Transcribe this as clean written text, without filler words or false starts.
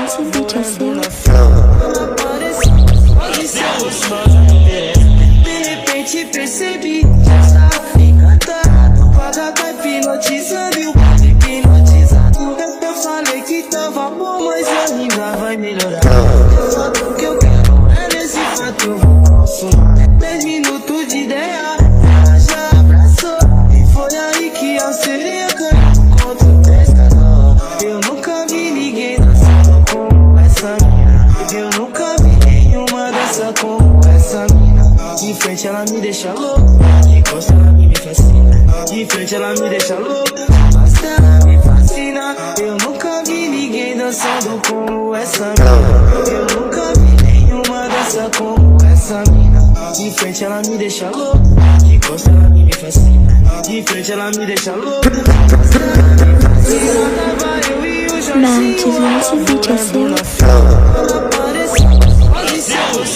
esse beat é seu. De repente percebi que essa encantada, quadra tá hipnotizando e o quadro hipnotizado. Eu falei que tava bom, mas ainda vai melhorar. O que eu quero é nesse fato eu vou consumar. 10 minutos de ideia, ela já abraçou. E foi aí que a sereia caiu contra o pescador. Eu nunca vi ninguém dançando como essa mina. Eu nunca vi nenhuma dança como essa mina. De frente ela me deixa louco, de costa ela me fascina. De frente ela me deixa louco, de costa ela me fascina. Eu nunca vi ninguém dançando como essa mina. Eu nunca vi nenhuma dança como essa mina. De frente ela me deixa louco, de costa ela me fascina. De frente ela me deixa louco, de costa ela me fascina. Tava eu e o Jorginho, Esse beat é seu. ela apareceu, pode ser o